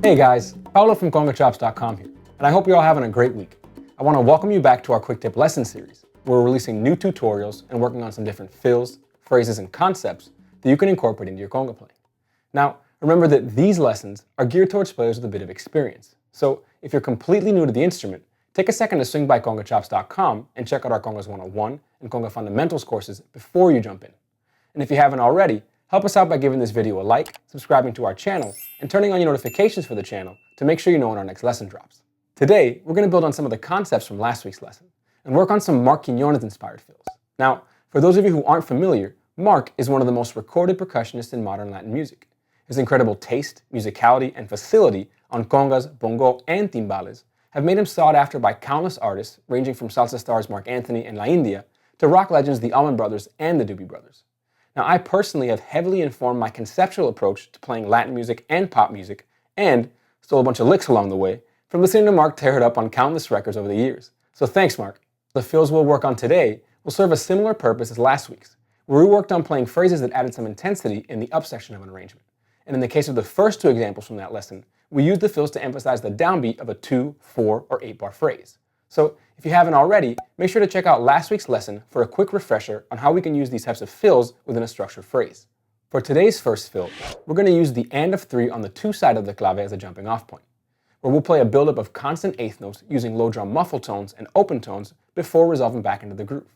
Hey guys, Paulo from CongaChops.com here, and I hope you're all having a great week. I want to welcome you back to our Quick Tip Lesson series, where we're releasing new tutorials and working on some different fills, phrases, and concepts that you can incorporate into your conga playing. Now, remember that these lessons are geared towards players with a bit of experience, so if you're completely new to the instrument, take a second to swing by CongaChops.com and check out our Congas 101 and Conga Fundamentals courses before you jump in. And if you haven't already, help us out by giving this video a like, subscribing to our channel, and turning on your notifications for the channel to make sure you know when our next lesson drops. Today, we're going to build on some of the concepts from last week's lesson and work on some Marc Quiñones inspired fills. Now, for those of you who aren't familiar, Marc is one of the most recorded percussionists in modern Latin music. His incredible taste, musicality, and facility on congas, bongo, and timbales have made him sought after by countless artists, ranging from salsa stars Marc Anthony and La India to rock legends the Allman Brothers and the Doobie Brothers. Now, I personally have heavily informed my conceptual approach to playing Latin music and pop music, and stole a bunch of licks along the way, from listening to Marc tear it up on countless records over the years. So thanks, Marc. The fills we'll work on today will serve a similar purpose as last week's, where we worked on playing phrases that added some intensity in the up section of an arrangement. And in the case of the first two examples from that lesson, we used the fills to emphasize the downbeat of a 2, 4, or 8 bar phrase. So if you haven't already, make sure to check out last week's lesson for a quick refresher on how we can use these types of fills within a structured phrase. For today's first fill, we're going to use the and of 3 on the 2 side of the clave as a jumping off point, where we'll play a buildup of constant eighth notes using low drum muffle tones and open tones before resolving back into the groove.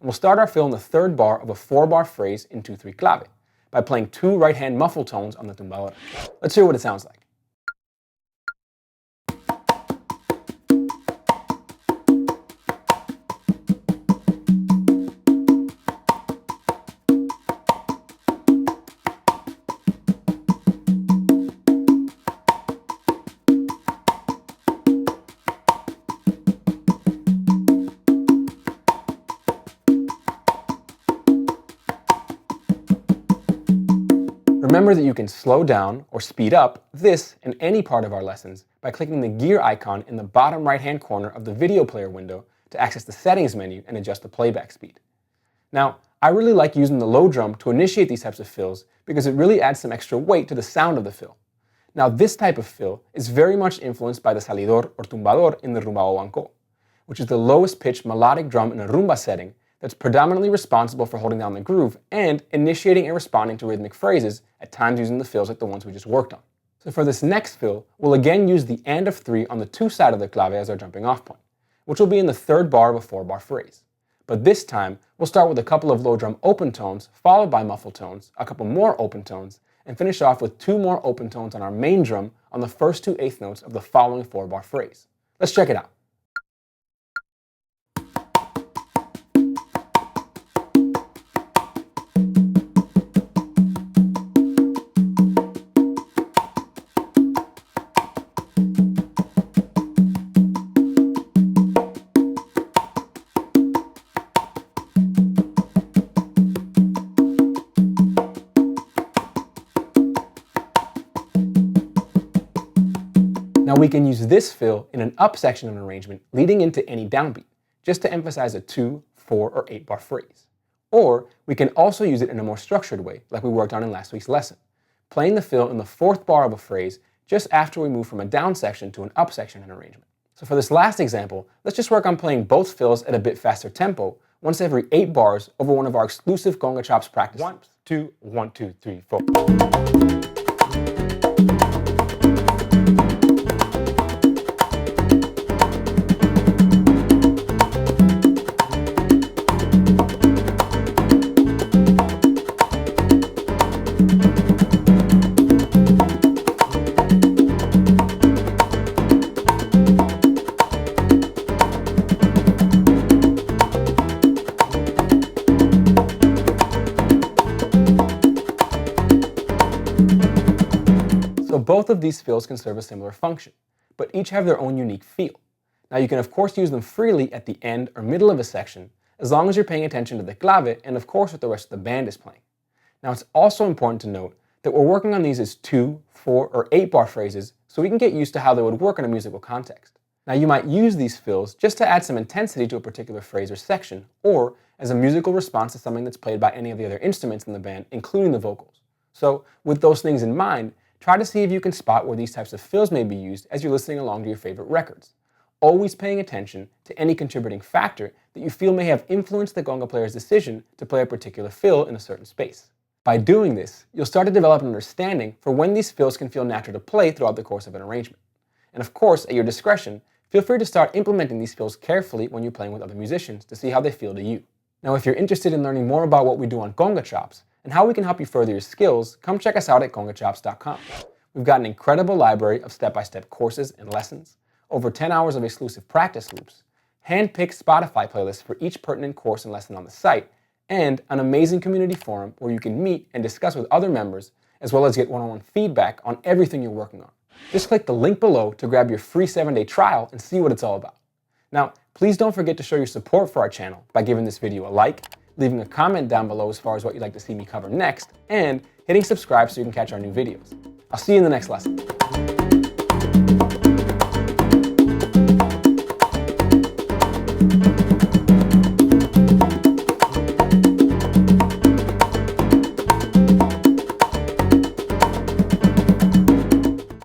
And we'll start our fill in the 3rd bar of a 4-bar phrase in 2-3 clave by playing 2 right-hand muffle tones on the tumbadora. Let's hear what it sounds like. Remember that you can slow down or speed up this and any part of our lessons by clicking the gear icon in the bottom right-hand corner of the video player window to access the settings menu and adjust the playback speed. Now, I really like using the low drum to initiate these types of fills because it really adds some extra weight to the sound of the fill. Now, this type of fill is very much influenced by the salidor or tumbador in the rumba o banco, which is the lowest pitched melodic drum in a rumba setting that's predominantly responsible for holding down the groove and initiating and responding to rhythmic phrases, at times using the fills like the ones we just worked on. So for this next fill, we'll again use the and of 3 on the 2 side of the clave as our jumping off point, which will be in the 3rd bar of a 4-bar phrase. But this time, we'll start with a couple of low drum open tones, followed by muffle tones, a couple more open tones, and finish off with 2 more open tones on our main drum on the first 2 eighth notes of the following 4-bar phrase. Let's check it out. Now we can use this fill in an up section of an arrangement leading into any downbeat, just to emphasize a 2, 4, or 8 bar phrase. Or we can also use it in a more structured way, like we worked on in last week's lesson, playing the fill in the 4th bar of a phrase just after we move from a down section to an up section in an arrangement. So for this last example, let's just work on playing both fills at a bit faster tempo, once every 8 bars over one of our exclusive Conga Chops practice. 1, 2, 1, 2, 3, 4. So both of these fills can serve a similar function, but each have their own unique feel. Now you can of course use them freely at the end or middle of a section, as long as you're paying attention to the clave and of course what the rest of the band is playing. Now it's also important to note that we're working on these as 2, 4, or 8 bar phrases so we can get used to how they would work in a musical context. Now you might use these fills just to add some intensity to a particular phrase or section, or as a musical response to something that's played by any of the other instruments in the band, including the vocals. So with those things in mind, try to see if you can spot where these types of fills may be used as you're listening along to your favorite records, always paying attention to any contributing factor that you feel may have influenced the conga player's decision to play a particular fill in a certain space. By doing this, you'll start to develop an understanding for when these fills can feel natural to play throughout the course of an arrangement. And of course, at your discretion, feel free to start implementing these fills carefully when you're playing with other musicians to see how they feel to you. Now, if you're interested in learning more about what we do on Conga Chops and how we can help you further your skills, come check us out at congachops.com. We've got an incredible library of step-by-step courses and lessons, over 10 hours of exclusive practice loops, hand-picked Spotify playlists for each pertinent course and lesson on the site, and an amazing community forum where you can meet and discuss with other members, as well as get one-on-one feedback on everything you're working on. Just click the link below to grab your free 7-day trial and see what it's all about. Now, please don't forget to show your support for our channel by giving this video a like, leaving a comment down below as far as what you'd like to see me cover next, and hitting subscribe so you can catch our new videos. I'll see you in the next lesson.